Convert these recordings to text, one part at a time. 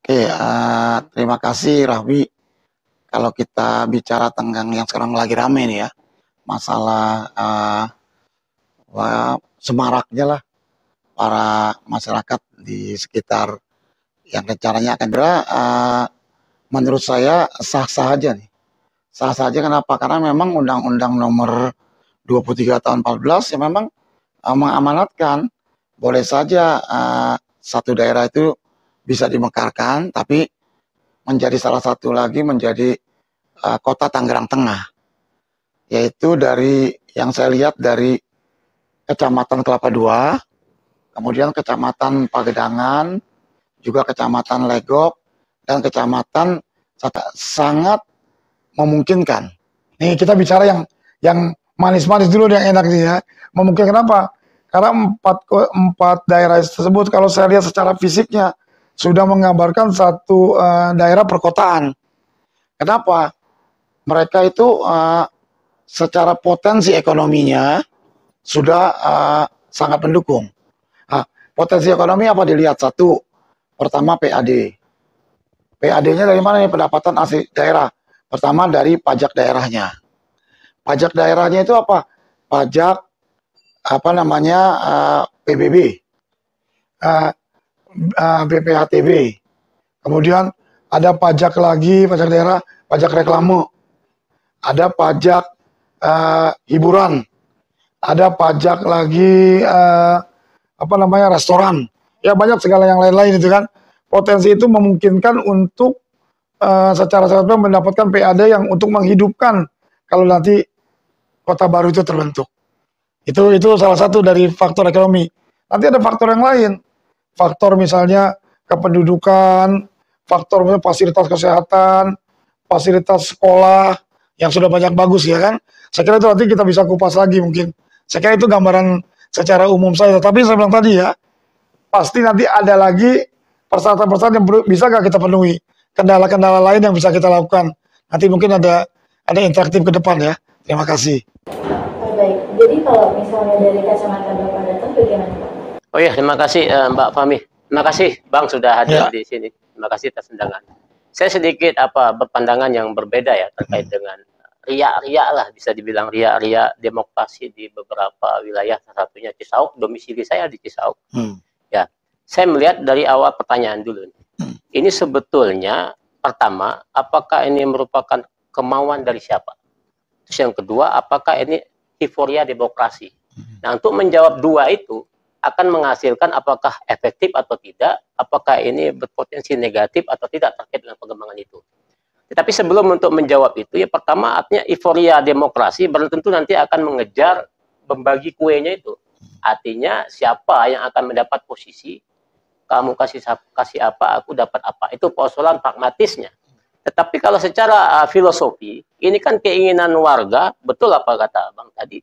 Oke, terima kasih Rahmi. Kalau kita bicara tentang yang sekarang lagi rame nih ya, masalah semaraknya lah para masyarakat di sekitar yang rencananya akan menurut saya sah-sah aja nih. Sah-sah aja kenapa? Karena memang Undang-Undang Nomor 23 tahun 14 ya memang mengamanatkan boleh saja satu daerah itu bisa dimekarkan, tapi menjadi salah satu lagi menjadi kota Tangerang Tengah, yaitu dari yang saya lihat dari Kecamatan Kelapa II, kemudian Kecamatan Pagedangan, juga Kecamatan Legok, dan Kecamatan sangat memungkinkan. Nih kita bicara yang manis-manis dulu, yang enak nih ya. Memungkinkan apa? Karena empat daerah tersebut kalau saya lihat secara fisiknya sudah menggambarkan satu daerah perkotaan. Kenapa? Mereka itu secara potensi ekonominya sudah sangat mendukung. Potensi ekonomi apa dilihat? Satu, pertama PAD. PAD-nya dari mana nih? Pendapatan asli daerah. Pertama dari pajak daerahnya. Pajak daerahnya itu apa? Pajak apa namanya PBB, BPHTB. Kemudian ada pajak lagi, pajak daerah, pajak reklame. Ada pajak hiburan. Ada pajak lagi apa namanya restoran. Ya banyak segala yang lain-lain itu kan. Potensi itu memungkinkan untuk secara mendapatkan PAD yang untuk menghidupkan kalau nanti kota baru itu terbentuk. Itu salah satu dari faktor ekonomi. Nanti ada faktor yang lain. Faktor misalnya kependudukan, faktor misalnya fasilitas kesehatan, fasilitas sekolah yang sudah banyak bagus ya kan. Saya kira itu nanti kita bisa kupas lagi mungkin. Saya kira itu gambaran secara umum saya. Tapi saya bilang tadi ya, pasti nanti ada lagi persyaratan-persyaratan yang bisa nggak kita penuhi. Kendala-kendala lain yang bisa kita lakukan. Nanti mungkin ada interaktif ke depan ya. Terima kasih. Baik, jadi kalau misalnya dari kacamata Bapak datang bagaimana Pak? Oh iya, terima kasih Mbak Fahmi. Terima kasih Bang sudah hadir di sini. Terima kasih atas undangan. Saya sedikit berpandangan yang berbeda ya terkait dengan riak-riak lah, bisa dibilang riak-riak demokrasi di beberapa wilayah, salah satunya Cisauk, domisili saya di Cisauk. Ya, saya melihat dari awal pertanyaan dulu. Ini sebetulnya pertama, apakah ini merupakan kemauan dari siapa? Terus yang kedua, apakah ini euforia demokrasi? Nah, untuk menjawab dua itu akan menghasilkan apakah efektif atau tidak, apakah ini berpotensi negatif atau tidak terkait dengan pengembangan itu. Tetapi sebelum untuk menjawab itu, ya pertama artinya euforia demokrasi belum tentu nanti akan mengejar membagi kuenya itu. Artinya siapa yang akan mendapat posisi, kamu kasih apa, aku dapat apa. Itu persoalan pragmatisnya. Tetapi kalau secara filosofi, ini kan keinginan warga, betul apa kata Bang tadi,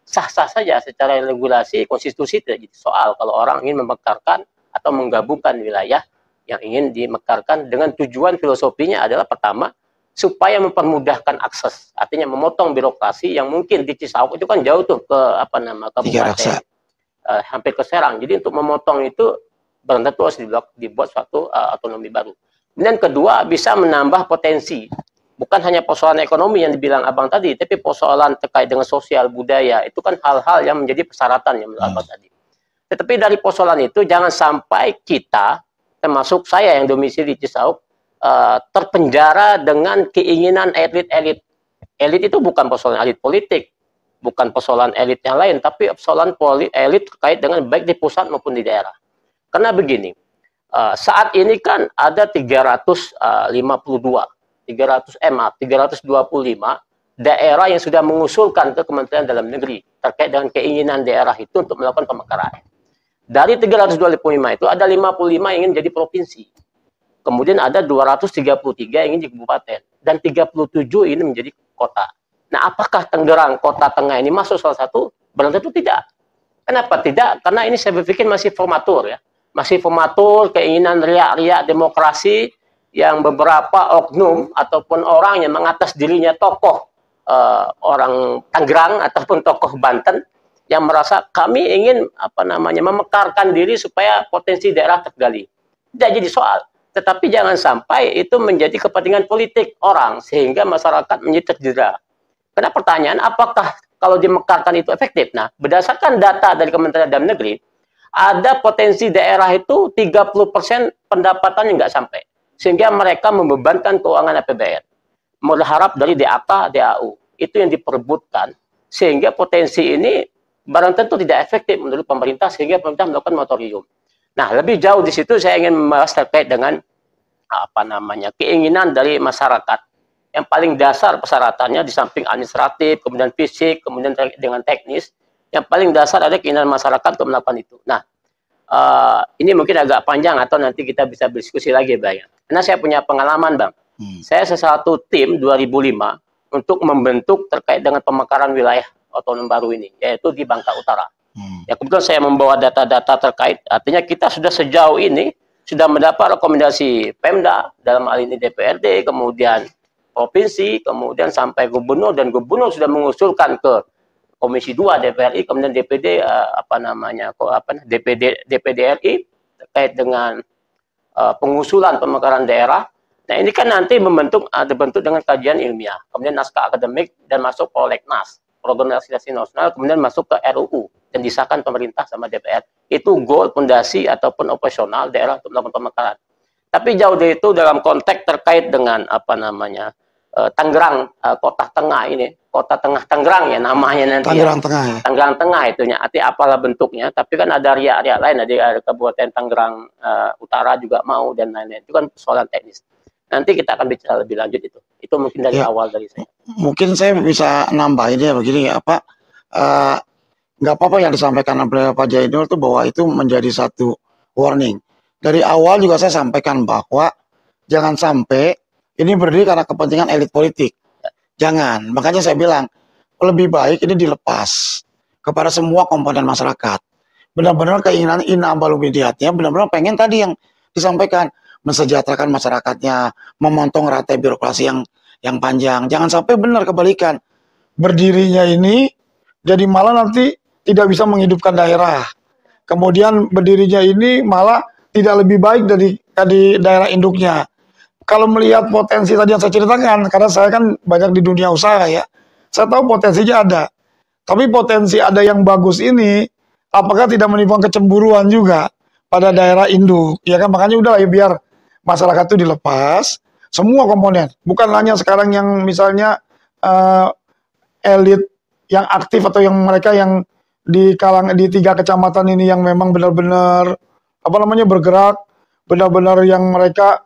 sah-sah saja secara regulasi, konstitusi tidak jadi soal kalau orang ingin memekarkan atau menggabungkan wilayah yang ingin dimekarkan dengan tujuan filosofinya adalah pertama, supaya mempermudahkan akses, artinya memotong birokrasi yang mungkin di Cisauk itu kan jauh tuh ke kabupaten, hampir ke Serang. Jadi untuk memotong itu belum tentu harus dibuat suatu otonomi baru. Dan kedua, bisa menambah potensi. Bukan hanya persoalan ekonomi yang dibilang Abang tadi, tapi persoalan terkait dengan sosial, budaya. Itu kan hal-hal yang menjadi persyaratan yang menurut Abang tadi. Tetapi dari persoalan itu, jangan sampai kita, termasuk saya yang domisili di Cisauk, terpenjara dengan keinginan elit-elit. Elit itu bukan persoalan elit politik, bukan persoalan elit yang lain, tapi persoalan elit terkait dengan baik di pusat maupun di daerah. Karena begini, saat ini kan ada 325 daerah yang sudah mengusulkan ke Kementerian Dalam Negeri terkait dengan keinginan daerah itu untuk melakukan pemekaran. Dari 325 itu ada 55 yang ingin jadi provinsi. Kemudian ada 233 yang ingin jadi kabupaten dan 37 ini menjadi kota. Nah, apakah Tangerang kota tengah ini masuk salah satu? Belum tentu tidak. Kenapa tidak? Karena ini saya berpikir masih formatur ya. Masih formatur, keinginan riak-riak demokrasi yang beberapa oknum ataupun orang yang mengatas dirinya tokoh orang Tangerang ataupun tokoh Banten yang merasa kami ingin memekarkan diri supaya potensi daerah tergali. Tidak jadi soal. tetapi jangan sampai itu menjadi kepentingan politik orang sehingga masyarakat menjadi terjerat. Karena pertanyaan, apakah kalau dimekarkan itu efektif? Nah, berdasarkan data dari Kementerian Dalam Negeri, ada potensi daerah itu 30% pendapatannya nggak sampai. Sehingga mereka membebankan keuangan APBN. Berharap dari DAK, DAU. Itu yang diperebutkan. Sehingga potensi ini barang tentu tidak efektif menurut pemerintah, sehingga pemerintah melakukan moratorium. Nah, lebih jauh di situ saya ingin membahas terkait dengan keinginan dari masyarakat. Yang paling dasar persyaratannya di samping administratif, kemudian fisik, kemudian dengan teknis, yang paling dasar ada keinginan masyarakat untuk melakukan itu. Nah, ini mungkin agak panjang atau nanti kita bisa berdiskusi lagi, Bang. Karena saya punya pengalaman, Bang. Saya satu tim 2005 untuk membentuk terkait dengan pemekaran wilayah otonom baru ini, yaitu di Bangka Utara. Ya, kebetulan saya membawa data-data terkait, artinya kita sudah sejauh ini sudah mendapat rekomendasi Pemda, dalam hal ini DPRD, kemudian provinsi, kemudian sampai gubernur, dan gubernur sudah mengusulkan ke Komisi 2 DPR RI, kemudian DPD DPD RI terkait dengan pengusulan pemekaran daerah. Nah, ini kan nanti dibentuk dengan kajian ilmiah, kemudian naskah akademik dan masuk prolegnas, program legislasi nasional, kemudian masuk ke RUU dan disahkan pemerintah sama DPR. Itu goal, fondasi ataupun operasional daerah untuk melakukan pemekaran. Tapi jauh dari itu dalam konteks terkait dengan Tangerang, kota tengah ini, kota tengah Tangerang ya namanya nanti. Tangerang Tengah ya. Tangerang Tengah itunya, arti apalah bentuknya. Tapi kan ada area-area lain, ada Kabupaten Tangerang Utara juga mau dan lain-lain. Itu kan persoalan teknis. Nanti kita akan bicara lebih lanjut itu. Itu mungkin dari awal dari saya. Mungkin saya bisa nambahin ya begini, nggak apa-apa yang disampaikan oleh Pak Jainur itu bahwa itu menjadi satu warning. Dari awal juga saya sampaikan bahwa jangan sampai ini berdiri karena kepentingan elit politik. Jangan. Makanya saya bilang lebih baik ini dilepas kepada semua komponen masyarakat. Benar-benar keinginan inabalumidiatnya benar-benar pengen tadi yang disampaikan, mensejahterakan masyarakatnya, memotong rantai birokrasi yang panjang. Jangan sampai benar kebalikan. Berdirinya ini jadi malah nanti tidak bisa menghidupkan daerah. Kemudian berdirinya ini malah tidak lebih baik dari daerah induknya. Kalau melihat potensi tadi yang saya ceritakan, karena saya kan banyak di dunia usaha ya, saya tahu potensinya ada. Tapi potensi ada yang bagus ini, apakah tidak menimbulkan kecemburuan juga pada daerah induk? Ya kan, makanya udah ya biar masyarakat itu dilepas, semua komponen. Bukan hanya sekarang yang misalnya elit yang aktif atau yang mereka yang di 3 kecamatan ini yang memang benar-benar bergerak, benar-benar yang mereka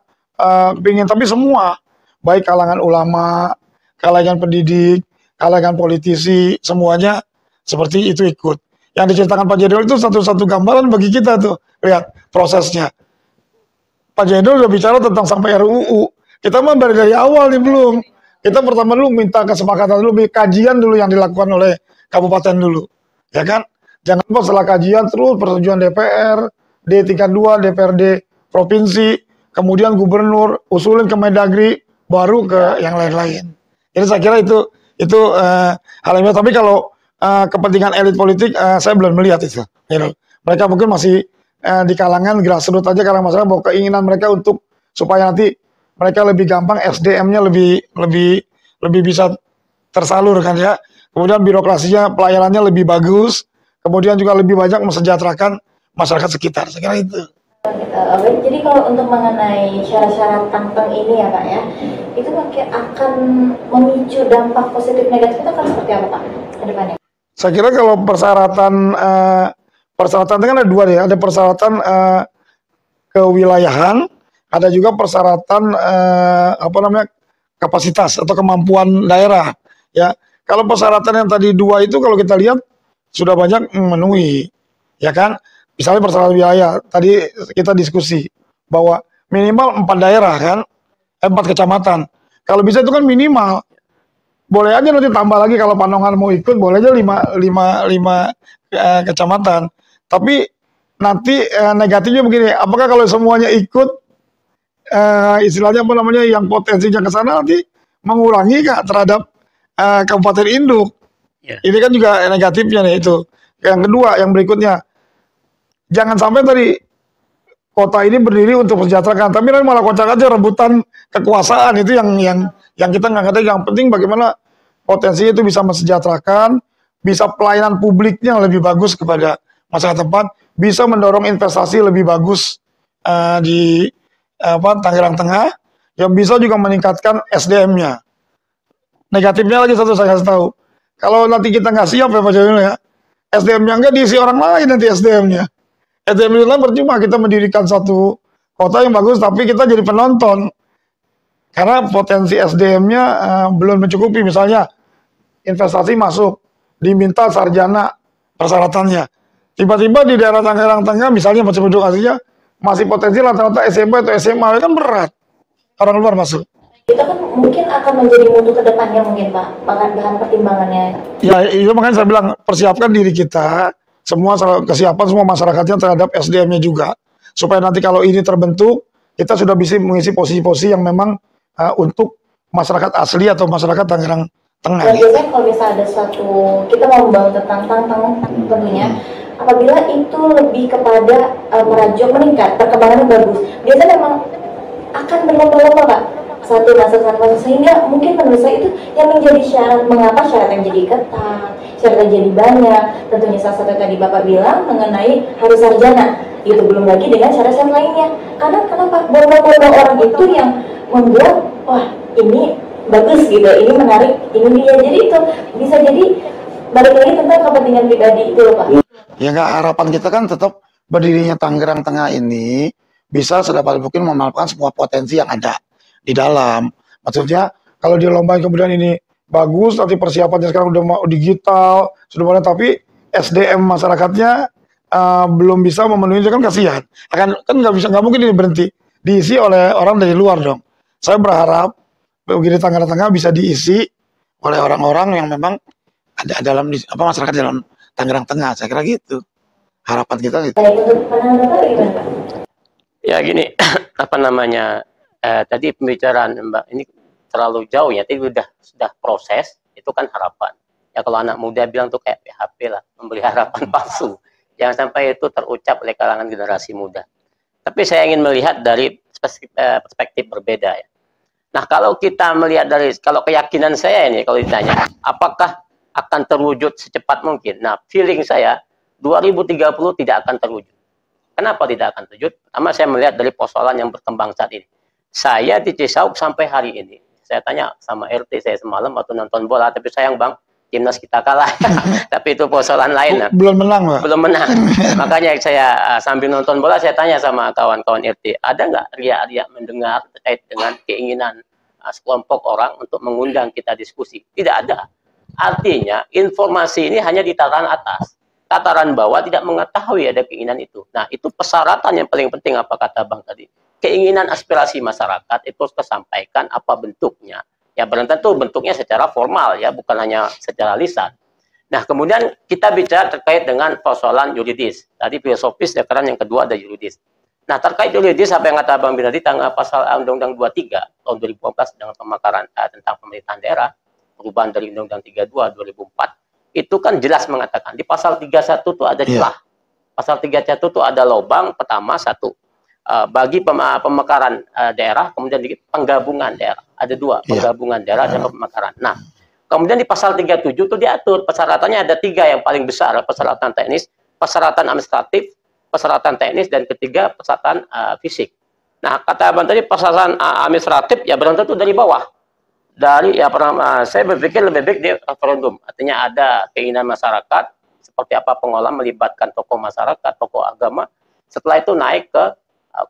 ingin, tapi semua, baik kalangan ulama, kalangan pendidik, kalangan politisi, semuanya seperti itu ikut. Yang diceritakan Pak Jainur itu satu-satu gambaran bagi kita tuh, lihat prosesnya. Pak Jainur udah bicara tentang sampai RUU, kita mah dari awal nih belum. Kita pertama dulu minta kesepakatan dulu, kajian dulu yang dilakukan oleh kabupaten dulu, ya kan? Jangan lupa setelah kajian terus persetujuan DPR, D32, DPRD provinsi, kemudian gubernur, usulin ke Mendagri, baru ke yang lain-lain. Jadi saya kira itu hal yang tapi kalau kepentingan elit politik saya belum melihat itu. Mereka mungkin masih di kalangan grassroots aja karena masalah bahwa keinginan mereka untuk supaya nanti mereka lebih gampang SDM-nya lebih bisa tersalur kan ya. Kemudian birokrasinya, pelayanannya lebih bagus, kemudian juga lebih banyak mensejahterakan masyarakat sekitar. Saya kira itu. Jadi kalau untuk mengenai syarat-syarat tampang ini ya Pak ya, itu mungkin akan memicu dampak positif negatif itu akan seperti apa Pak ke depannya? Saya kira kalau persyaratan itu kan ada dua ya, ada persyaratan kewilayahan, ada juga persyaratan kapasitas atau kemampuan daerah ya. Kalau persyaratan yang tadi dua itu kalau kita lihat sudah banyak memenuhi, ya kan? Misalnya persyaratan wilayah, tadi kita diskusi bahwa minimal 4 daerah kan, 4 kecamatan. Kalau bisa itu kan minimal. Boleh aja nanti tambah lagi kalau Panongan mau ikut, boleh aja 5 kecamatan. Tapi nanti negatifnya begini, apakah kalau semuanya ikut, istilahnya yang potensinya ke sana nanti mengurangi Kak terhadap kabupaten induk. Yeah. Ini kan juga negatifnya nih itu. Yang kedua, yang berikutnya, jangan sampai tadi kota ini berdiri untuk mensejahterakan. Tapi nanti malah kocak aja rebutan kekuasaan, itu yang kita nggak ngerti. Yang penting bagaimana potensi itu bisa mensejahterakan, bisa pelayanan publiknya lebih bagus kepada masyarakat tempat, bisa mendorong investasi lebih bagus di Tangerang Tengah, yang bisa juga meningkatkan SDM-nya. Negatifnya lagi satu saya kasih tahu, kalau nanti kita nggak siap ya Pak Joyono ya, SDM-nya nggak diisi orang lain nanti SDM-nya. SDM itu percuma kita mendirikan satu kota yang bagus, tapi kita jadi penonton. Karena potensi SDM-nya belum mencukupi, misalnya investasi masuk, diminta sarjana persyaratannya. Tiba-tiba di daerah Tangerang Tengah, misalnya masih penduduk aslinya, masih potensi rata-rata SMP atau SMA, kan berat orang luar masuk. Itu kan mungkin akan menjadi mutu ke depannya mungkin Pak, bahan pertimbangannya. Ya itu makanya saya bilang, persiapkan diri kita, semua kesiapan semua masyarakatnya terhadap SDM-nya juga. Supaya nanti kalau ini terbentuk, kita sudah bisa mengisi posisi-posisi yang memang untuk masyarakat asli atau masyarakat Tangerang Tengah. Dan biasanya kalau misalnya ada suatu, kita mau membangun tentang tentunya, apabila itu lebih kepada merajuk meningkat, perkembangannya bagus, biasanya memang akan berlomba-lomba Pak. Satu masuk, sehingga mungkin menurut saya itu yang menjadi syarat, mengapa syarat yang jadi ketat, syarat yang jadi banyak. Tentunya salah satu tadi Bapak bilang mengenai harus sarjana, itu belum lagi dengan syarat-syarat lainnya. Karena kenapa beberapa orang itu yang membuat, wah ini bagus gitu, ini menarik, ini dia, jadi itu bisa jadi balik lagi tentang kepentingan pribadi itu loh Pak. Ya nggak, harapan kita kan tetap berdirinya Tangerang Tengah ini bisa sedapat mungkin memanfaatkan semua potensi yang ada di dalam. Maksudnya kalau dilombain kemudian ini bagus, nanti persiapannya sekarang udah digital, sudah banyak, tapi SDM masyarakatnya belum bisa memenuhi, itu kan kasihan. Kan nggak mungkin ini berhenti diisi oleh orang dari luar dong. Saya berharap UGD Tangerang Tengah bisa diisi oleh orang-orang yang memang ada dalam masyarakat dalam Tangerang Tengah. Saya kira gitu. Harapan kita gitu. Untuk pandangan Bapak gimana Pak? Ya gini, apa namanya, tadi pembicaraan Mbak ini terlalu jauh ya, tapi sudah proses, itu kan harapan. Ya kalau anak muda bilang tuh kayak PHP lah, membeli harapan palsu. Jangan sampai itu terucap oleh kalangan generasi muda. Tapi saya ingin melihat dari perspektif berbeda ya. Nah kalau kita melihat dari, kalau keyakinan saya ini, kalau ditanya, apakah akan terwujud secepat mungkin? Nah feeling saya, 2030 tidak akan terwujud. Kenapa tidak akan terwujud? Pertama saya melihat dari persoalan yang berkembang saat ini. Saya di Cisauk sampai hari ini, saya tanya sama RT saya semalam waktu nonton bola, tapi sayang Bang, timnas kita kalah. Tapi itu persoalan lain. Belum menang Pak. Belum menang. Makanya saya sambil nonton bola, saya tanya sama kawan-kawan RT, ada nggak riak-riak mendengar terkait dengan keinginan sekelompok orang untuk mengundang kita diskusi? Tidak ada. Artinya informasi ini hanya di tataran atas. Tataran bawah tidak mengetahui ada keinginan itu. Nah itu persyaratan yang paling penting, apa kata Bang tadi. Keinginan aspirasi masyarakat itu harus disampaikan, apa bentuknya. Ya belum tentu bentuknya secara formal ya, bukan hanya secara lisan. Nah kemudian kita bicara terkait dengan persoalan yuridis. Tadi filosofis, sekarang yang kedua ada yuridis. Nah terkait yuridis, apa yang kata Bang Binadi, tanggal pasal Undang-Undang 23 tahun 2014 dengan pemekaran tentang pemerintahan daerah, perubahan dari Undang-Undang 32 2004, itu kan jelas mengatakan di pasal 31 itu ada celah. Pasal 31 itu ada lubang. Pertama, satu, bagi pemekaran daerah, kemudian penggabungan daerah. Ada dua, penggabungan daerah dan pemekaran. Nah, kemudian di pasal 37 itu diatur persyaratannya ada tiga yang paling besar, persyaratan teknis, persyaratan administratif, persyaratan teknis, dan ketiga persyaratan fisik. Nah, kata Abang tadi persyaratan administratif ya belum tentu dari bawah. Dari saya berpikir lebih baik di referendum. Artinya ada keinginan masyarakat, seperti apa pengolahan melibatkan tokoh masyarakat, tokoh agama. Setelah itu naik ke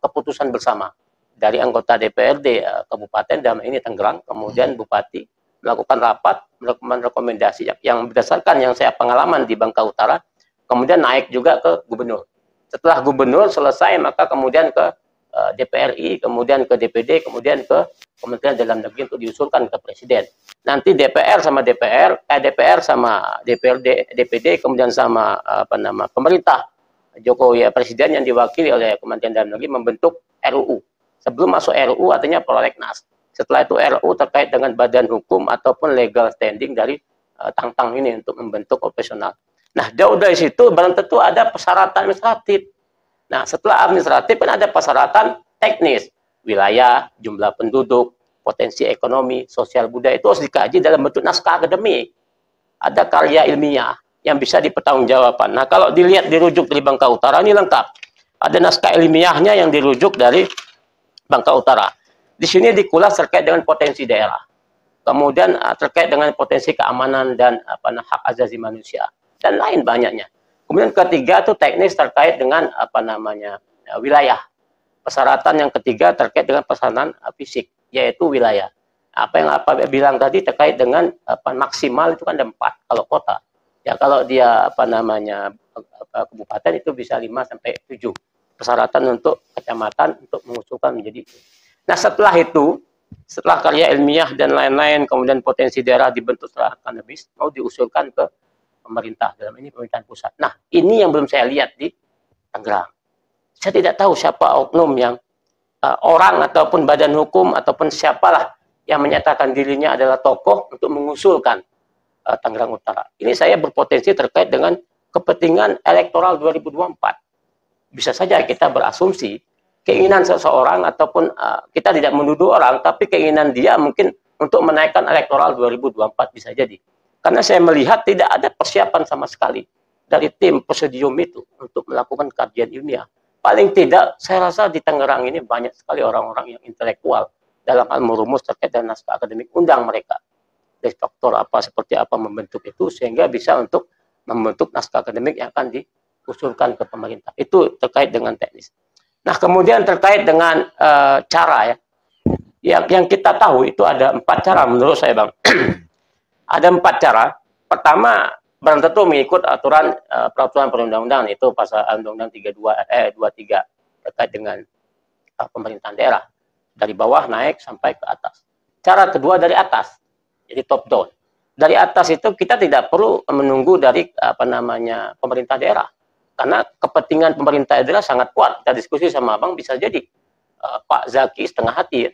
keputusan bersama dari anggota DPRD kabupaten, dalam ini Tangerang, kemudian bupati melakukan rapat, melakukan rekomendasi yang berdasarkan yang saya pengalaman di Bangka Utara, kemudian naik juga ke gubernur. Setelah gubernur selesai, maka kemudian ke DPRI, kemudian ke DPD, kemudian ke Kementerian Dalam Negeri untuk diusulkan ke Presiden. Nanti DPR sama DPR sama DPRD, DPD, kemudian sama pemerintah Jokowi Presiden yang diwakili oleh Kementerian Dalam Negeri membentuk RUU. Sebelum masuk RUU artinya prolegnas. Setelah itu RUU terkait dengan badan hukum ataupun legal standing dari Tangtang ini untuk membentuk operasional. Nah, jauh dari situ belum tentu ada persyaratan administratif. Nah, setelah administratif kan ada persyaratan teknis, wilayah, jumlah penduduk, potensi ekonomi, sosial budaya itu harus dikaji dalam bentuk naskah akademik. Ada karya ilmiah yang bisa dipertanggungjawabkan. Nah, kalau dilihat dirujuk dari Bangka Utara ini lengkap. Ada naskah ilmiahnya yang dirujuk dari Bangka Utara. Di sini dikulas terkait dengan potensi daerah. Kemudian terkait dengan potensi keamanan dan hak asasi manusia dan lain banyaknya. Kemudian ketiga itu teknis terkait dengan wilayah. Persyaratan yang ketiga terkait dengan persyaratan fisik, yaitu wilayah. Apa yang bilang tadi terkait dengan maksimal itu kan ada 4 kalau kota. Ya kalau dia kabupaten itu bisa 5 sampai 7 persyaratan untuk kecamatan untuk mengusulkan menjadi. Nah, setelah itu, setelah karya ilmiah dan lain-lain, kemudian potensi daerah dibentuk secara akademis, mau diusulkan ke pemerintah, dalam ini pemerintahan pusat. Nah, ini yang belum saya lihat di Tangerang. Saya tidak tahu siapa oknum yang orang ataupun badan hukum ataupun siapalah yang menyatakan dirinya adalah tokoh untuk mengusulkan Tangerang Utara. Ini saya berpotensi terkait dengan kepentingan elektoral 2024. Bisa saja kita berasumsi keinginan seseorang ataupun kita tidak menuduh orang, tapi keinginan dia mungkin untuk menaikkan elektoral 2024 bisa jadi. Karena saya melihat tidak ada persiapan sama sekali dari tim presidium itu untuk melakukan kajian ilmiah. Paling tidak, saya rasa di Tangerang ini banyak sekali orang-orang yang intelektual dalam hal merumus terkait dengan naskah akademik. Undang mereka dari faktor apa, seperti apa membentuk itu, sehingga bisa untuk membentuk naskah akademik yang akan diusulkan ke pemerintah. Itu terkait dengan teknis. Nah, kemudian terkait dengan cara ya, yang kita tahu itu ada 4 cara menurut saya, Bang. Ada 4 cara. Pertama, belum tentu mengikut aturan peraturan perundang-undangan, itu pasal Undang-Undang 23 terkait dengan pemerintahan daerah. Dari bawah naik sampai ke atas. Cara kedua dari atas, jadi top down. Dari atas itu kita tidak perlu menunggu dari pemerintah daerah. Karena kepentingan pemerintah daerah sangat kuat. Kita diskusi sama Abang, bisa jadi Pak Zaki setengah hati,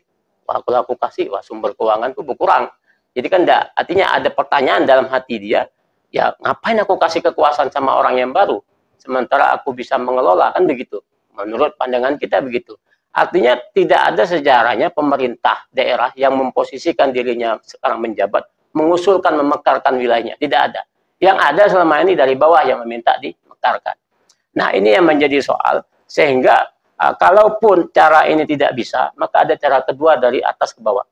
aku kasih, sumber keuangan itu berkurang. Jadi kan artinya ada pertanyaan dalam hati dia, ya ngapain aku kasih kekuasaan sama orang yang baru, sementara aku bisa mengelola, kan begitu. Menurut pandangan kita begitu. Artinya tidak ada sejarahnya pemerintah daerah yang memposisikan dirinya sekarang menjabat, mengusulkan memekarkan wilayahnya. Tidak ada. Yang ada selama ini dari bawah yang meminta dimekarkan. Nah, ini yang menjadi soal, sehingga kalaupun cara ini tidak bisa, maka ada cara kedua dari atas ke bawah.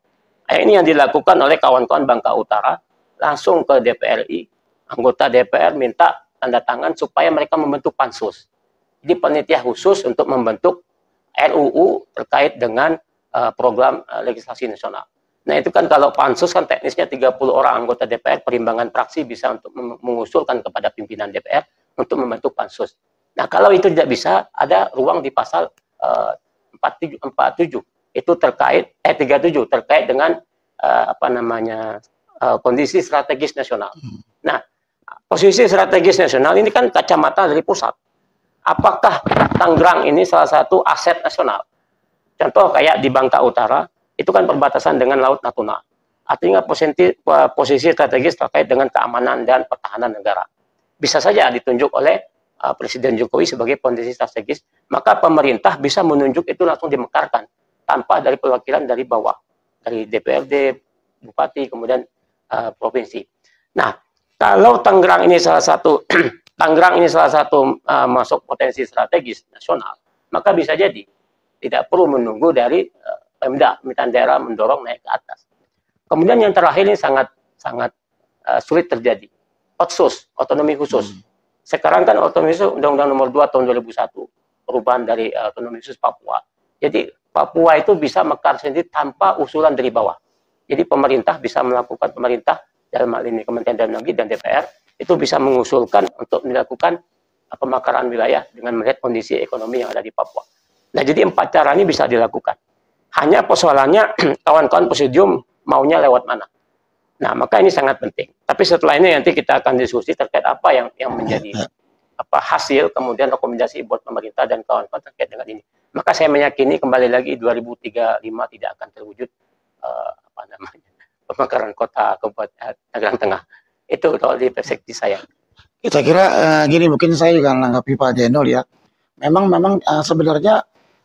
Ini yang dilakukan oleh kawan-kawan Bangka Utara, langsung ke DPRI, anggota DPR minta tanda tangan supaya mereka membentuk pansus. Jadi panitia khusus untuk membentuk RUU terkait dengan program legislasi nasional. Nah, itu kan kalau pansus kan teknisnya 30 orang anggota DPR, perimbangan fraksi bisa untuk mengusulkan kepada pimpinan DPR untuk membentuk pansus. Nah, kalau itu tidak bisa, ada ruang di pasal 47 itu terkait 37 terkait dengan kondisi strategis nasional. Nah, posisi strategis nasional ini kan kacamata dari pusat. Apakah Tangerang ini salah satu aset nasional? Contoh kayak di Bangka Utara, itu kan perbatasan dengan Laut Natuna. Artinya posisi strategis terkait dengan keamanan dan pertahanan negara. Bisa saja ditunjuk oleh Presiden Jokowi sebagai posisi strategis, maka pemerintah bisa menunjuk itu langsung dimekarkan tanpa dari perwakilan dari bawah, dari DPRD, bupati, kemudian provinsi. Nah, kalau Tangerang ini salah satu masuk potensi strategis nasional, maka bisa jadi tidak perlu menunggu dari Pemda, pemerintahan daerah mendorong naik ke atas. Kemudian yang terakhir ini sangat sulit terjadi, otsus, otonomi khusus. Sekarang kan otonomi khusus Undang-Undang Nomor 2 tahun 2001, perubahan dari otonomi khusus Papua. Jadi Papua itu bisa mekar sendiri tanpa usulan dari bawah. Jadi pemerintah bisa melakukan, pemerintah dalam hal ini Kementerian Dalam Negeri dan DPR itu bisa mengusulkan untuk melakukan pemekaran wilayah dengan melihat kondisi ekonomi yang ada di Papua. Nah, jadi 4 cara ini bisa dilakukan. Hanya persoalannya kawan-kawan presidium maunya lewat mana. Nah, maka ini sangat penting. Tapi setelah ini nanti kita akan diskusi terkait apa yang menjadi hasil, kemudian rekomendasi buat pemerintah dan kawan-kawan terkait dengan ini. Maka saya meyakini kembali lagi 2035 tidak akan terwujud pemekaran kota Kabupaten Tangerang Tengah. Itu kalau di perspektif saya. Saya kira gini, mungkin saya juga menanggapi Pak Jenol ya. memang sebenarnya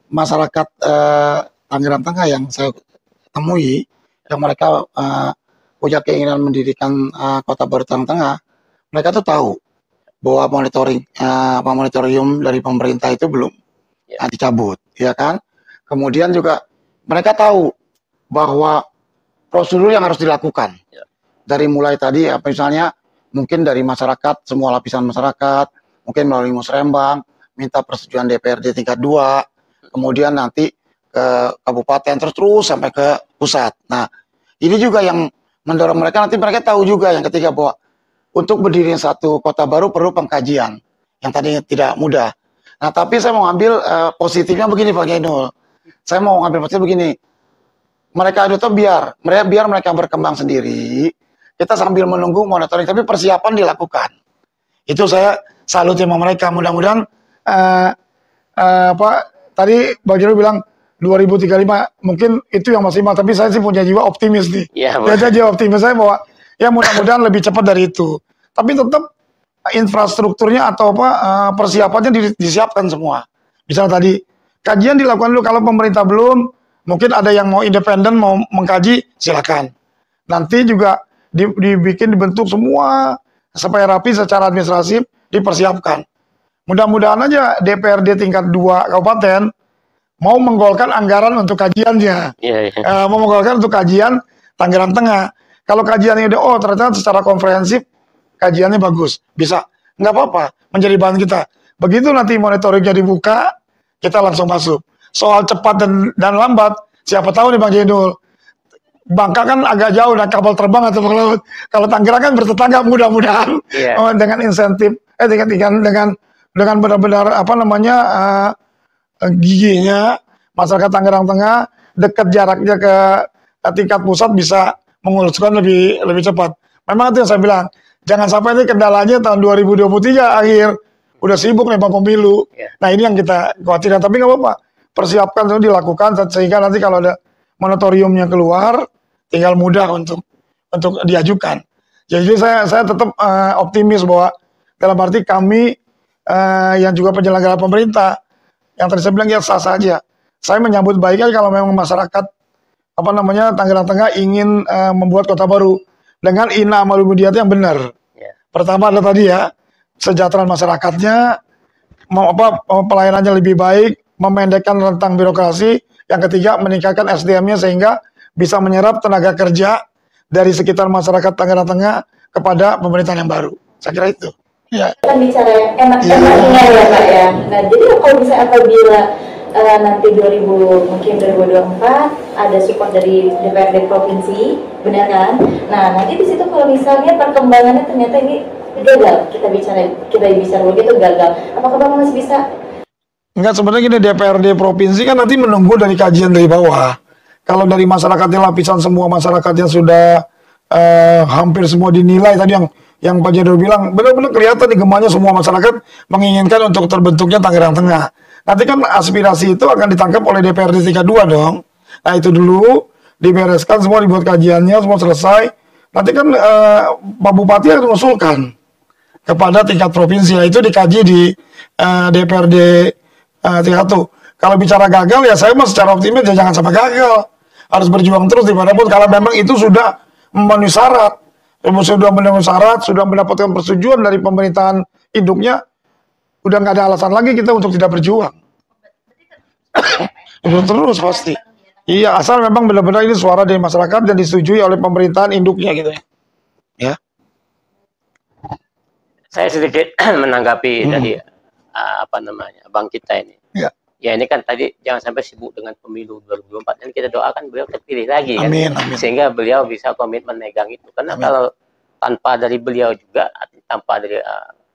masyarakat Tangerang Tengah yang saya temui, yang mereka punya keinginan mendirikan kota baru Tangerang Tengah, mereka tuh tahu bahwa moratorium dari pemerintah itu belum dicabut, ya kan? Kemudian juga mereka tahu bahwa prosedur yang harus dilakukan dari mulai tadi misalnya mungkin dari masyarakat, semua lapisan masyarakat, mungkin melalui musrembang, minta persetujuan DPRD tingkat 2, kemudian nanti ke kabupaten terus sampai ke pusat. Nah, ini juga yang mendorong mereka, nanti mereka tahu juga yang ketiga bahwa untuk berdiri satu kota baru perlu pengkajian yang tadi tidak mudah. Nah, tapi saya mau ambil positifnya begini Pak Jainul. Saya mau ngambil positif begini. Mereka itu biar mereka berkembang sendiri. Kita sambil menunggu monitoring, tapi persiapan dilakukan. Itu saya salut sama mereka. Mudah-mudahan tadi Bang Jainul bilang 2035 mungkin itu yang maksimal, tapi saya sih punya jiwa optimis nih. Saya jiwa optimis saya bahwa ya mudah-mudahan lebih cepat dari itu. Tapi tetap infrastrukturnya atau persiapannya disiapkan semua. Misalnya tadi kajian dilakukan dulu, kalau pemerintah belum, mungkin ada yang mau independen mau mengkaji, silakan. Nanti juga dibentuk semua supaya rapi secara administratif, dipersiapkan. Mudah-mudahan aja DPRD tingkat 2 kabupaten mau menggolkan anggaran untuk kajiannya. Mau menggolkan untuk kajian Tangerang Tengah. Kalau kajiannya udah, ternyata secara komprehensif kajiannya bagus, bisa, nggak apa-apa, menjadi bahan kita. Begitu nanti monitoringnya dibuka, kita langsung masuk. Soal cepat dan lambat, siapa tahu nih Bang Jainul. Bangka kan agak jauh, nah kapal terbang atau ke laut. Kalau Tangerang kan bertetangga, mudah-mudahan dengan insentif, dengan benar-benar giginya masyarakat Tangerang Tengah, dekat jaraknya ke tingkat pusat bisa menguluskan lebih cepat. Memang itu yang saya bilang, jangan sampai ini kendalanya tahun 2023 akhir udah sibuk nih Pak Pemilu. Nah ini yang kita khawatirkan, tapi nggak apa-apa, persiapkan itu dilakukan sehingga nanti kalau ada moratoriumnya keluar, tinggal mudah untuk diajukan. Jadi saya tetap optimis bahwa dalam arti kami yang juga penyelenggara pemerintah, yang tadi saya bilang ya sah saja. Saya menyambut baik aja kalau memang masyarakat Tangerang Tengah ingin membuat kota baru dengan ina amalu mudiat yang benar. Pertama adalah tadi ya, kesejahteraan masyarakatnya, pelayanannya lebih baik, memendekkan rentang birokrasi. Yang ketiga, meningkatkan SDM-nya sehingga bisa menyerap tenaga kerja dari sekitar masyarakat Tangerang Tengah kepada pemerintahan yang baru. Saya kira itu. Ya. Kita bicara yang enak-enaknya ya Pak ya. Nah jadi kalau misalnya apabila nanti 2024 ada support dari DPRD provinsi, benar kan? Nah nanti di situ kalau misalnya perkembangannya ternyata ini gagal, kita bicara begitu gagal, apakah Bapak masih bisa? Enggak, sebenarnya gini, DPRD provinsi kan nanti menunggu dari kajian dari bawah. Kalau dari masyarakatnya, lapisan semua masyarakatnya sudah hampir semua dinilai tadi yang Pak Jainul bilang, benar-benar kelihatan nih gemanya semua masyarakat menginginkan untuk terbentuknya Tangerang Tengah. Nanti kan aspirasi itu akan ditangkap oleh DPRD tingkat 2 dong. Nah itu dulu dibereskan semua, dibuat kajiannya, semua selesai. Nanti kan Pak Bupati akan mengusulkan kepada tingkat provinsi. Nah, itu dikaji di DPRD tingkat 1. Kalau bicara gagal ya saya mah secara optimis ya jangan sampai gagal. Harus berjuang terus dimanapun kalau memang itu sudah memenuhi syarat. Sudah memenuhi syarat, sudah mendapatkan persetujuan dari pemerintahan induknya, udah nggak ada alasan lagi kita untuk tidak berjuang. Terus pasti. Iya, asal memang benar-benar ini suara dari masyarakat dan disetujui oleh pemerintahan induknya gitu ya. Ya. Saya sedikit menanggapi dari abang kita ini. Ya ini kan tadi jangan sampai sibuk dengan pemilu 2024 dan kita doakan beliau terpilih lagi kan. Amin. Sehingga beliau bisa komitmen megang itu. Karena kalau tanpa dari beliau juga, tanpa dari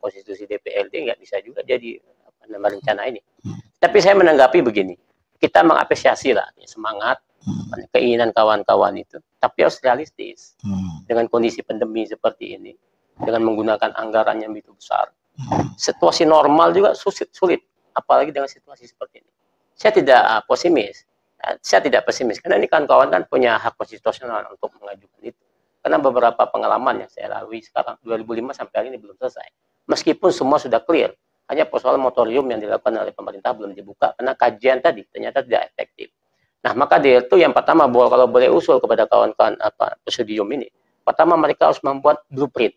konstitusi DPRD nggak bisa juga jadi rencana ini. Tapi saya menanggapi begini, kita mengapresiasi lah semangat, keinginan kawan-kawan itu, tapi harus realistis. Dengan kondisi pandemi seperti ini, dengan menggunakan anggaran yang begitu besar, situasi normal juga sulit. Apalagi dengan situasi seperti ini. Saya tidak pesimis. Saya tidak pesimis karena ini kawan-kawan kan punya hak konstitusional untuk mengajukan itu. Karena beberapa pengalaman yang saya lalui sekarang 2005 sampai hari ini belum selesai. Meskipun semua sudah clear, Hanya persoalan moratorium yang dilakukan oleh pemerintah belum dibuka karena kajian tadi ternyata tidak efektif. Nah, maka dia itu yang pertama, bahwa kalau boleh usul kepada kawan-kawan presidium ini, pertama mereka harus membuat blueprint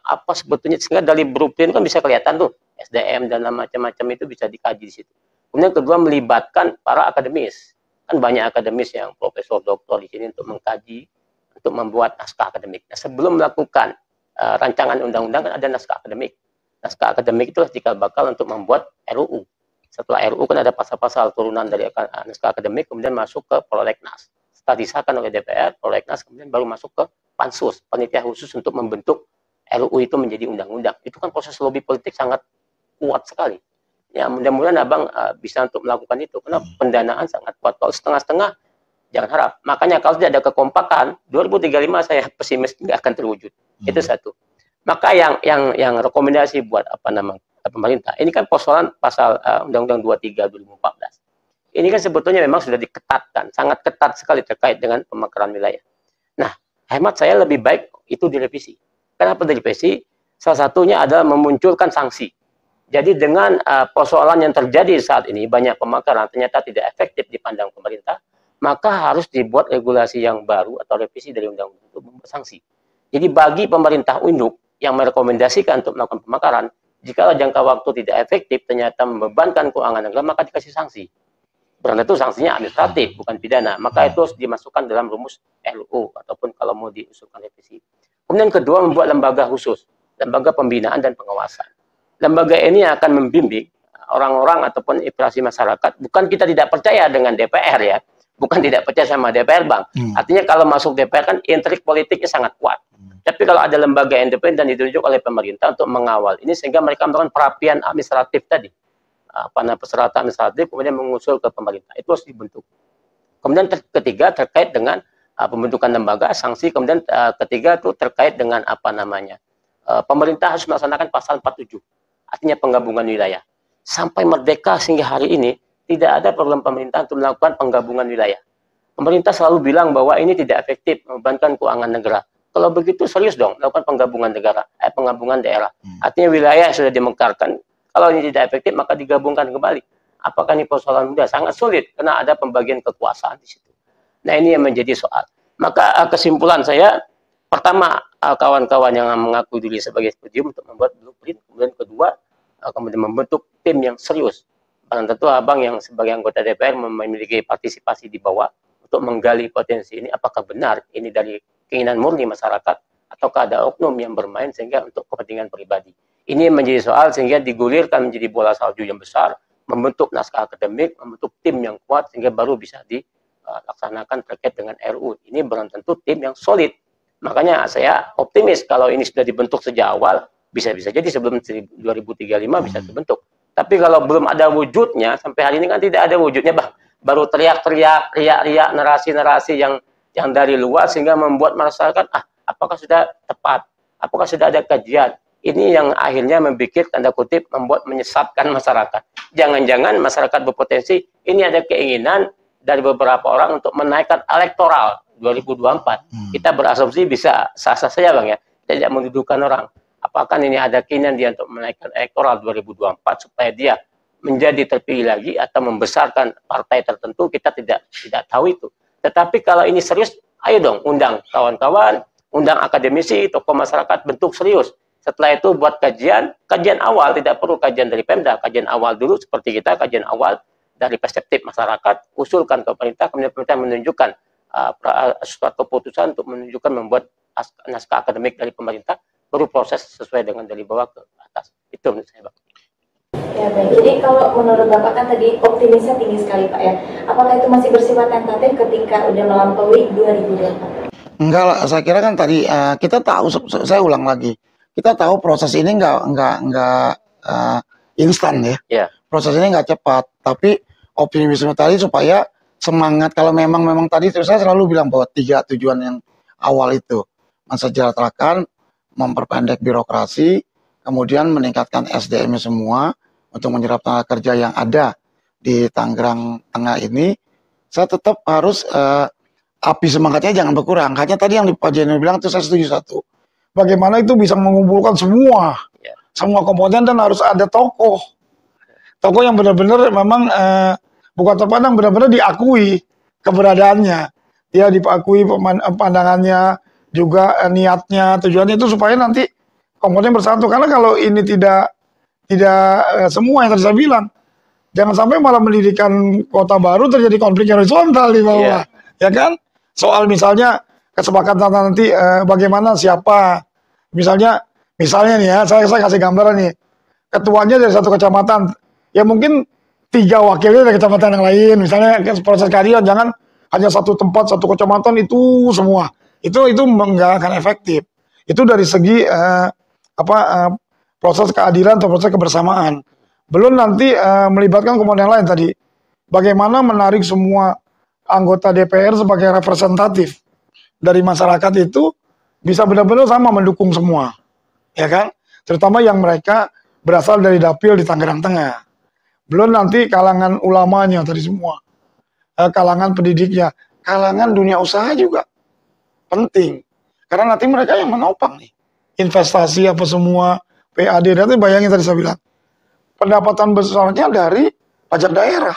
apa sebetulnya, sehingga dari blueprint kan bisa kelihatan tuh SDM dan macam-macam itu bisa dikaji di situ. Kemudian kedua, melibatkan para akademis. Kan banyak akademis yang profesor, doktor di sini untuk mengkaji, untuk membuat naskah akademik. Nah, sebelum melakukan rancangan undang-undang kan ada naskah akademik. Naskah akademik itu cikal bakal untuk membuat RUU. Setelah RUU kan ada pasal-pasal turunan dari naskah akademik, kemudian masuk ke prolegnas. Setelah disahkan oleh DPR, prolegnas kemudian baru masuk ke pansus, panitia khusus untuk membentuk RUU itu menjadi undang-undang. Itu kan proses lobby politik sangat kuat sekali. Ya, mudah-mudahan Abang bisa untuk melakukan itu, karena pendanaan sangat kuat. Kalau setengah-setengah, jangan harap. Makanya kalau tidak ada kekompakan, 2035 saya pesimis tidak akan terwujud. Itu satu. Maka yang rekomendasi buat pemerintah, ini kan persoalan pasal Undang-Undang 23 2014. Ini kan sebetulnya memang sudah diketatkan, sangat ketat sekali terkait dengan pemekaran wilayah. Nah, hemat saya lebih baik itu direvisi. Kenapa direvisi? Salah satunya adalah memunculkan sanksi. Jadi dengan persoalan yang terjadi saat ini, banyak pemekaran ternyata tidak efektif dipandang pemerintah, maka harus dibuat regulasi yang baru atau revisi dari undang-undang untuk membuat sanksi. Jadi bagi pemerintah induk yang merekomendasikan untuk melakukan pemekaran, jika jangka waktu tidak efektif, ternyata membebankan keuangan negara, maka dikasih sanksi. Karena itu sanksinya administratif, bukan pidana. Maka itu harus dimasukkan dalam rumus RUU, ataupun kalau mau diusulkan revisi. Kemudian kedua, membuat lembaga khusus, lembaga pembinaan dan pengawasan. Lembaga ini akan membimbing orang-orang ataupun inspirasi masyarakat. Bukan kita tidak percaya dengan DPR ya, bukan tidak percaya sama DPR, Bang. Artinya kalau masuk DPR kan intrik politiknya sangat kuat. Tapi kalau ada lembaga independen ditunjuk oleh pemerintah untuk mengawal ini, sehingga mereka melakukan perapian administratif tadi, persyaratan administratif, kemudian mengusul ke pemerintah, itu harus dibentuk. Kemudian ketiga terkait dengan pembentukan lembaga, sanksi. Kemudian ketiga itu terkait dengan pemerintah harus melaksanakan pasal 47, artinya penggabungan wilayah. Sampai merdeka sehingga hari ini tidak ada program pemerintah untuk melakukan penggabungan wilayah. Pemerintah selalu bilang bahwa ini tidak efektif, membebankan keuangan negara. Kalau begitu serius dong melakukan penggabungan penggabungan daerah. Artinya wilayah yang sudah dimekarkan, kalau ini tidak efektif maka digabungkan kembali. Apakah ini persoalan mudah? Sangat sulit karena ada pembagian kekuasaan di situ. Nah, ini yang menjadi soal. Maka kesimpulan saya, pertama, kawan-kawan yang mengaku diri sebagai studium untuk membuat blueprint. Kemudian kedua, kemudian membentuk tim yang serius. Dan tentu Abang yang sebagai anggota DPR memiliki partisipasi di bawah untuk menggali potensi ini. Apakah benar ini dari keinginan murni masyarakat, ataukah ada oknum yang bermain sehingga untuk kepentingan pribadi. Ini menjadi soal, sehingga digulirkan menjadi bola salju yang besar, membentuk naskah akademik, membentuk tim yang kuat, sehingga baru bisa dilaksanakan terkait dengan RUU. Ini belum tentu tim yang solid. Makanya saya optimis kalau ini sudah dibentuk sejak awal, bisa-bisa jadi sebelum 2035 bisa terbentuk. Tapi kalau belum ada wujudnya, sampai hari ini kan tidak ada wujudnya, Bang. Baru teriak-teriak, riak-riak, narasi-narasi yang dari luar, sehingga membuat masyarakat, apakah sudah tepat? Apakah sudah ada kajian? Ini yang akhirnya membuat, tanda kutip, menyesatkan masyarakat. Jangan-jangan masyarakat berpotensi, ini ada keinginan dari beberapa orang untuk menaikkan elektoral 2024. Kita berasumsi bisa sah-sah saja, Bang ya. Tidak mendudukan orang. Apakah ini ada keinginan dia untuk menaikkan elektoral 2024 supaya dia menjadi terpilih lagi atau membesarkan partai tertentu, kita tidak tahu itu. Tetapi kalau ini serius, ayo dong undang kawan-kawan, undang akademisi, tokoh masyarakat, bentuk serius. Setelah itu buat kajian awal, tidak perlu kajian dari Pemda, kajian awal dulu seperti kita, kajian awal dari perspektif masyarakat, usulkan ke pemerintah, kemudian pemerintah menunjukkan suatu keputusan untuk menunjukkan membuat naskah akademik dari pemerintah, baru proses sesuai dengan dari bawah ke atas. Itu menurut saya, Bang. Ya baik, jadi kalau menurut Bapak kan tadi optimisnya tinggi sekali Pak ya. Apakah itu masih bersifat tentatif ketika udah melampaui 2024? Enggak lah, saya kira kan tadi kita tahu, saya ulang lagi, kita tahu proses ini enggak instan ya. Yeah. Proses ini enggak cepat, tapi optimisme tadi supaya semangat, kalau memang tadi saya selalu bilang bahwa 3 tujuan yang awal itu, mensejahterakan, memperpendek birokrasi, kemudian meningkatkan SDM semua untuk menyerap tenaga kerja yang ada di Tangerang Tengah ini. Saya tetap harus api semangatnya jangan berkurang. Hanya tadi yang Pak Jenny bilang itu saya setuju satu. Bagaimana itu bisa mengumpulkan semua semua komponen dan harus ada tokoh yang benar-benar memang bukan terpandang, benar-benar diakui keberadaannya, dia diakui pandangannya juga, niatnya, tujuannya itu supaya nanti komponen bersatu. Karena kalau ini tidak semua yang tadi saya bilang, jangan sampai malah mendirikan kota baru terjadi konflik horizontal di bawah, ya kan? Soal misalnya kesepakatan nanti bagaimana siapa, misalnya nih ya, saya kasih gambaran nih, ketuanya dari satu kecamatan, ya mungkin 3 wakilnya dari kecamatan yang lain, misalnya proses keadilan jangan hanya satu tempat, satu kecamatan itu semua, itu nggak akan efektif. Itu dari segi proses keadilan atau proses kebersamaan. Belum nanti melibatkan komponen lain tadi, bagaimana menarik semua anggota DPR sebagai representatif dari masyarakat itu bisa benar-benar sama mendukung semua, ya kan? Terutama yang mereka berasal dari dapil di Tangerang Tengah. Belum nanti kalangan ulamanya tadi semua, kalangan pendidiknya, kalangan dunia usaha juga penting. Karena nanti mereka yang menopang nih, investasi apa semua, PAD, nanti bayangin tadi saya bilang, pendapatan besarnya dari pajak daerah.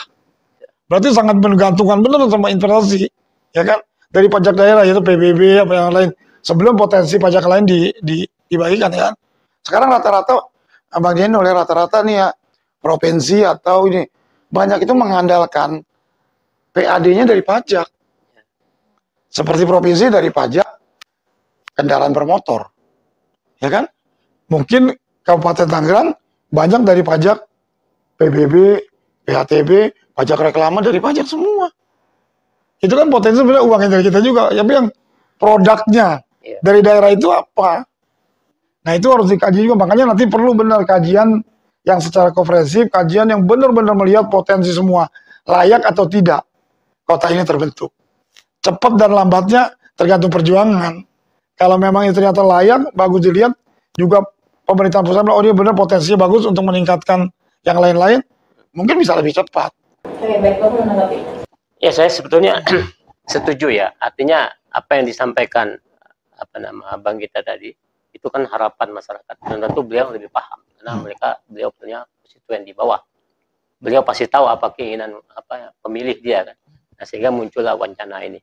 Berarti sangat menggantungkan benar sama investasi, ya kan? Dari pajak daerah, yaitu PBB, apa yang lain. Sebelum potensi pajak lain dibagikan, ya kan? Sekarang rata-rata, Bang Jeno, oleh rata-rata nih ya, provinsi atau ini banyak itu mengandalkan PAD-nya dari pajak. Seperti provinsi dari pajak kendaraan bermotor, ya kan? Mungkin Kabupaten Tangerang banyak dari pajak PBB, PHTB, pajak reklame dari pajak semua. Itu kan potensi sebenarnya uangnya dari kita juga. Tapi yang produknya dari daerah itu apa? Nah itu harus dikaji juga. Makanya nanti perlu benar kajian yang secara komprehensif, kajian yang benar-benar melihat potensi semua, layak atau tidak kota ini terbentuk. Cepat dan lambatnya tergantung perjuangan. Kalau memang itu ternyata layak, bagus dilihat, juga pemerintah pusat, oh dia benar potensinya bagus untuk meningkatkan yang lain-lain, mungkin bisa lebih cepat. Oke, baik, Bapak menanggapi. Ya, saya sebetulnya setuju ya. Artinya apa yang disampaikan Abang kita tadi, itu kan harapan masyarakat. Dan tentu beliau lebih paham karena beliau punya konstituen di bawah. Beliau pasti tahu apa keinginan pemilih dia kan. Nah, sehingga muncullah wacana ini.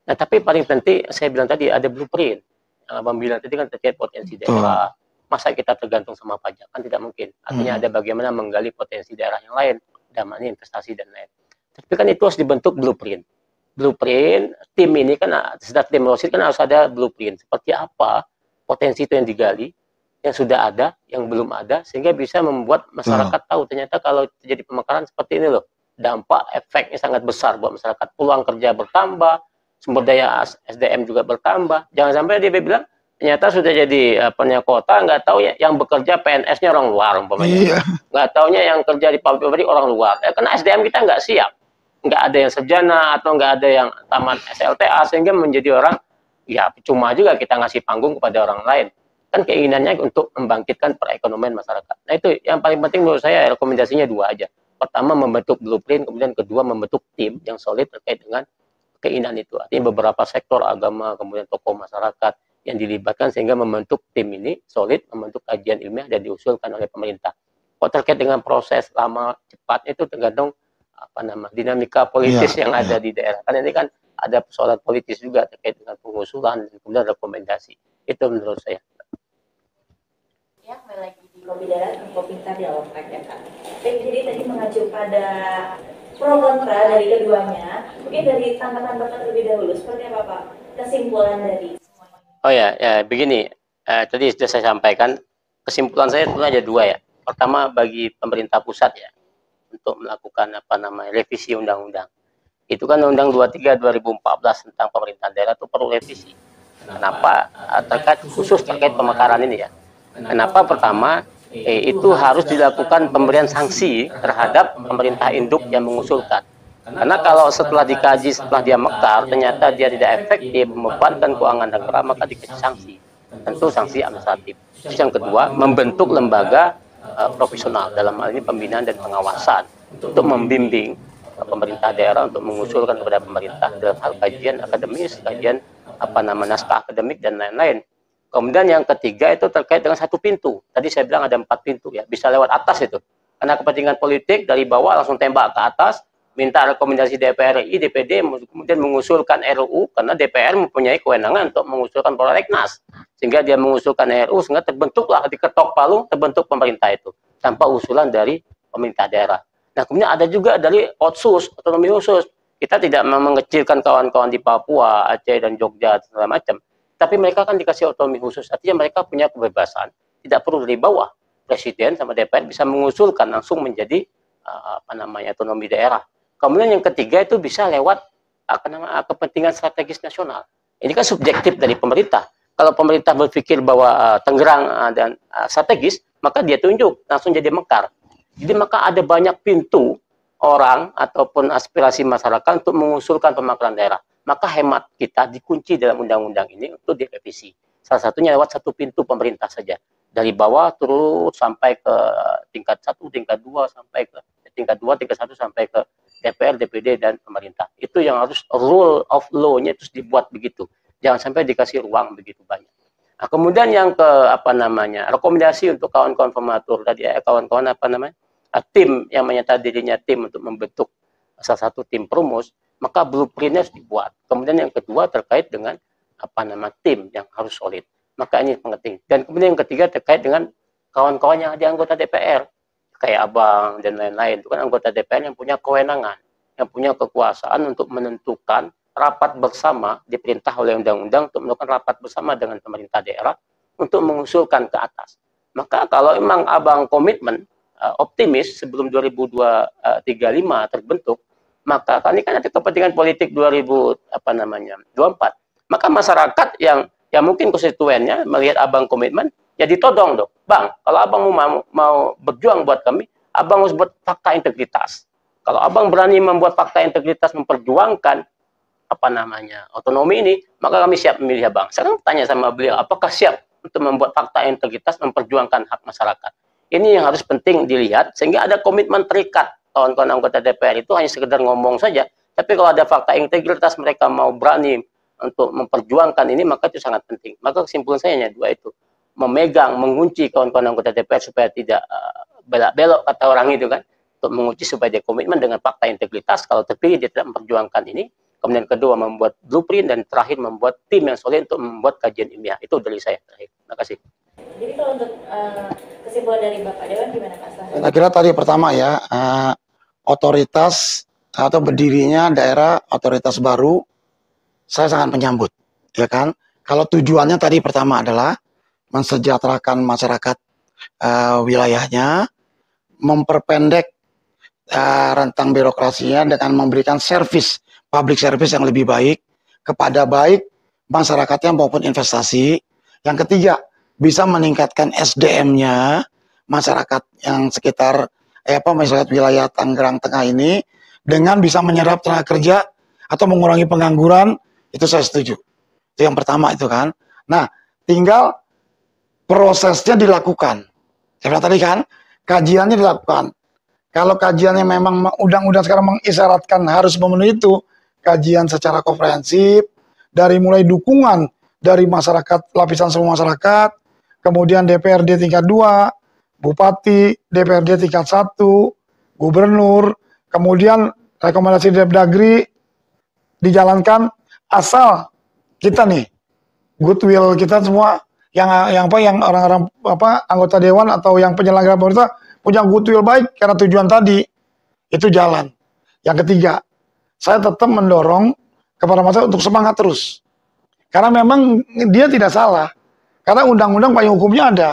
Nah, tapi paling penting saya bilang tadi ada blueprint. Yang Abang bilang tadi kan terkait potensi daerah. Masa kita tergantung sama pajak kan tidak mungkin. Artinya ada bagaimana menggali potensi daerah yang lain, dalam ini investasi dan lain. Tapi kan itu harus dibentuk blueprint. Blueprint tim ini kan setelah tim Rosid kan harus ada blueprint. Seperti apa potensi itu yang digali, yang sudah ada, yang belum ada, sehingga bisa membuat masyarakat tahu ternyata kalau terjadi pemekaran seperti ini loh, dampak efeknya sangat besar buat masyarakat. Peluang kerja bertambah, sumber daya SDM juga bertambah. Jangan sampai dia bilang ternyata sudah jadi kota, nggak tahu ya, yang bekerja PNS-nya orang luar umpamanya, nggak taunya yang kerja di pabrik orang luar. Karena SDM kita nggak siap, nggak ada yang sarjana atau nggak ada yang tamat SLTA, sehingga menjadi orang ya cuma juga kita ngasih panggung kepada orang lain. Kan keinginannya untuk membangkitkan perekonomian masyarakat. Nah itu yang paling penting menurut saya, rekomendasinya 2 aja. Pertama membentuk blueprint, kemudian kedua membentuk tim yang solid terkait dengan keinginan itu. Artinya beberapa sektor agama, kemudian tokoh masyarakat yang dilibatkan sehingga membentuk tim ini solid, membentuk kajian ilmiah dan diusulkan oleh pemerintah. Kalau terkait dengan proses lama cepat itu tergantung dinamika politis yang ada di daerah. Karena ini kan ada persoalan politis juga terkait dengan pengusulan dan kemudian rekomendasi. Itu menurut saya. Ya, kembali lagi di Kopi Darat dan Kopi Pintar Dialog Track ya Kak. Jadi tadi mengacu pada pro kontra dari keduanya, mungkin dari tanggapan Bapak terlebih dahulu, seperti apa Pak kesimpulan dari semuanya? Oh ya begini, tadi sudah saya sampaikan, kesimpulan saya tentu ada 2 ya. Pertama bagi pemerintah pusat ya, untuk melakukan revisi undang-undang. Itu kan Undang 23 2014 tentang pemerintahan daerah itu perlu revisi. Kenapa? Khusus terkait pemekaran ini ya. Kenapa? Pertama, itu harus dilakukan pemberian sanksi terhadap pemerintah induk yang mengusulkan. Karena kalau setelah dikaji, setelah dia mekar, ternyata dia tidak efektif, membebankan keuangan negara, maka dikasih sanksi. Tentu sanksi administratif. Terus yang kedua, membentuk lembaga profesional, dalam hal ini pembinaan dan pengawasan, untuk membimbing pemerintah daerah untuk mengusulkan kepada pemerintah dalam hal kajian akademis, kajian naskah akademik dan lain-lain. Kemudian yang ketiga itu terkait dengan satu pintu. Tadi saya bilang ada 4 pintu ya, bisa lewat atas itu. Karena kepentingan politik dari bawah langsung tembak ke atas, minta rekomendasi DPR RI, DPD, kemudian mengusulkan RUU, karena DPR mempunyai kewenangan untuk mengusulkan prolegnas. Sehingga dia mengusulkan RUU, sehingga terbentuklah, diketok palu, terbentuk pemerintah itu. Tanpa usulan dari pemerintah daerah. Nah, kemudian ada juga dari otsus, otonomi khusus. Kita tidak mengecilkan kawan-kawan di Papua, Aceh, dan Jogja, segala macam. Tapi mereka kan dikasih otonomi khusus, artinya mereka punya kebebasan, tidak perlu dari bawah. Presiden sama DPR bisa mengusulkan langsung menjadi otonomi daerah. Kemudian yang ketiga itu bisa lewat kepentingan strategis nasional. Ini kan subjektif dari pemerintah. Kalau pemerintah berpikir bahwa Tangerang dan strategis, maka dia tunjuk langsung jadi mekar. Jadi maka ada banyak pintu orang ataupun aspirasi masyarakat untuk mengusulkan pemekaran daerah. Maka hemat kita dikunci dalam undang-undang ini untuk direvisi. Salah satunya lewat satu pintu pemerintah saja. Dari bawah terus sampai ke tingkat 1, tingkat 2, sampai ke tingkat 2, tingkat 1 sampai ke DPR, DPD, dan pemerintah. Itu yang harus rule of law-nya terus dibuat begitu. Jangan sampai dikasih ruang begitu banyak. Nah, kemudian yang ke rekomendasi untuk kawan-kawan formatur tadi kawan-kawan tim yang menyatakan dirinya tim untuk membentuk salah satu tim perumus, maka blueprintnya harus dibuat. Kemudian yang kedua terkait dengan tim yang harus solid. Maka ini penting. Dan kemudian yang ketiga terkait dengan kawan-kawan yang ada anggota DPR, kayak Abang dan lain-lain. Itu kan anggota DPR yang punya kewenangan, yang punya kekuasaan untuk menentukan rapat bersama, diperintah oleh undang-undang untuk melakukan rapat bersama dengan pemerintah daerah untuk mengusulkan ke atas. Maka kalau memang Abang komitmen, optimis sebelum 2035 terbentuk, maka ini kan ada kepentingan politik 2024. Maka masyarakat yang mungkin konstituennya melihat Abang komitmen, ya ditodong dong. Bang, kalau Abang mau berjuang buat kami, Abang harus buat fakta integritas. Kalau Abang berani membuat fakta integritas, memperjuangkan otonomi ini, maka kami siap memilih Abang. Sekarang tanya sama beliau, apakah siap untuk membuat fakta integritas, memperjuangkan hak masyarakat? Ini yang harus penting dilihat, sehingga ada komitmen terikat. Kawan-kawan anggota DPR itu hanya sekedar ngomong saja, tapi kalau ada fakta integritas, mereka mau berani untuk memperjuangkan ini, maka itu sangat penting. Maka kesimpulan saya hanya dua itu. Memegang, mengunci kawan-kawan anggota DPR supaya tidak belak-belok kata orang itu kan. Untuk mengunci supaya dia komitmen dengan fakta integritas, kalau terpilih dia tidak memperjuangkan ini. Kemudian kedua membuat blueprint, dan terakhir membuat tim yang solid untuk membuat kajian ilmiah. Itu dari saya terakhir. Terima kasih. Jadi kalau untuk kesimpulan dari Bapak Dewan gimana Pak Sahri? Saya kira tadi pertama ya, otoritas atau berdirinya daerah otoritas baru, saya sangat menyambut, ya kan? Kalau tujuannya tadi pertama adalah mensejahterakan masyarakat wilayahnya, memperpendek rentang birokrasinya dengan memberikan public service yang lebih baik kepada baik masyarakatnya maupun investasi. Yang ketiga, bisa meningkatkan SDM-nya masyarakat yang sekitar masyarakat wilayah Tangerang Tengah ini dengan bisa menyerap tenaga kerja atau mengurangi pengangguran. Itu saya setuju. Itu yang pertama itu kan. Nah, tinggal prosesnya dilakukan. Saya bilang tadi kan, kajiannya dilakukan. Kalau kajiannya memang undang-undang sekarang mengisyaratkan harus memenuhi itu, kajian secara komprehensif, dari mulai dukungan dari masyarakat, lapisan semua masyarakat, kemudian DPRD tingkat 2, Bupati, DPRD tingkat 1, Gubernur, kemudian rekomendasi Depdagri dijalankan, asal kita nih goodwill kita semua yang orang-orang anggota dewan atau yang penyelenggara pemerintah punya goodwill baik karena tujuan tadi itu jalan. Yang ketiga, saya tetap mendorong kepada masyarakat untuk semangat terus. Karena memang dia tidak salah. Karena undang-undang payung hukumnya ada.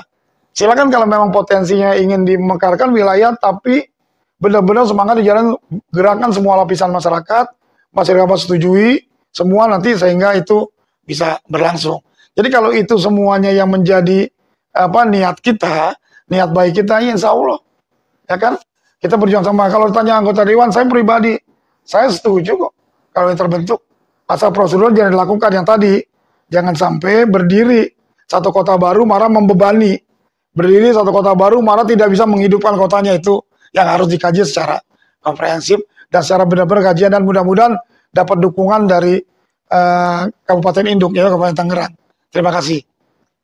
Silakan kalau memang potensinya ingin dimekarkan wilayah, tapi benar-benar semangat di jalan gerakan semua lapisan masyarakat setujui semua nanti sehingga itu bisa berlangsung. Jadi kalau itu semuanya yang menjadi niat kita, niat baik kita, ya insya Allah, ya kan? Kita berjuang sama. Kalau ditanya anggota dewan, saya pribadi, saya setuju kok kalau yang terbentuk. Asal prosedur jangan dilakukan yang tadi. Jangan sampai berdiri satu kota baru marah membebani. Berdiri satu kota baru marah tidak bisa menghidupkan kotanya, itu yang harus dikaji secara komprehensif dan secara benar-benar kajian, dan mudah-mudahan dapat dukungan dari Kabupaten Induk, ya, Kabupaten Tangerang. Terima kasih.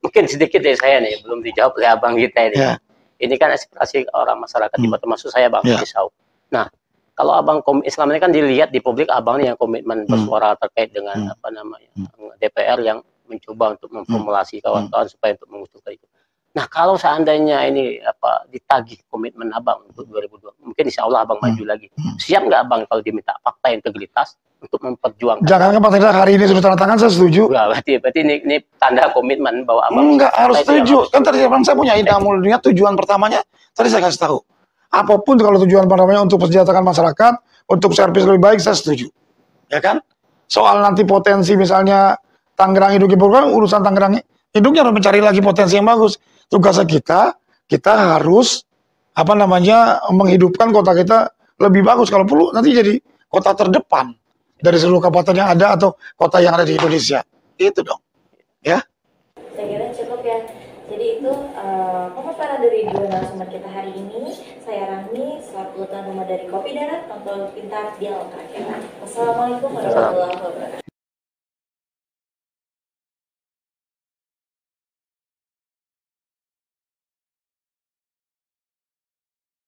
mungkin sedikit dari saya nih, belum dijawab oleh abang kita ini. Ya. Ini kan aspirasi orang masyarakat Timur, termasuk saya bang Ya. Pisau. Nah, kalau abang Islam ini kan dilihat di publik abang ini yang komitmen bersuara terkait dengan apa namanya DPR yang mencoba untuk memformulasi kawan-kawan supaya untuk mengusulkan itu. Nah, kalau seandainya ini apa ditagih komitmen abang untuk 2002, mungkin insya Allah abang maju lagi. Siap nggak abang kalau diminta fakta integritas untuk memperjuangkan? Jangan kan Pak Tenda hari ini sudah tanda tangan, saya setuju. Enggak, berarti ini tanda komitmen bahwa abang Enggak harus setuju. Kan tadi saya punya ide Amul Dunia, tujuan pertamanya tadi saya kasih tahu. Apapun kalau tujuan pertamanya untuk kesejahteraan masyarakat, untuk servis lebih baik, saya setuju. Ya kan? Soal nanti potensi misalnya Tangerang Induk Program, urusan Tangerang Induknya harus mencari lagi potensi yang bagus. Tugasnya kita harus apa namanya menghidupkan kota kita lebih bagus. Kalau perlu nanti jadi kota terdepan dari seluruh kabupaten yang ada atau kota yang ada di Indonesia. Itu dong. Ya. Saya kira cukup ya. Jadi itu pemaparan dari dua narasumber kita hari ini. Saya Rahmi, selaku tuan rumah dari Kopi Darat, kontrol pintar dialog rakyat. Wassalamualaikum warahmatullahi wabarakatuh.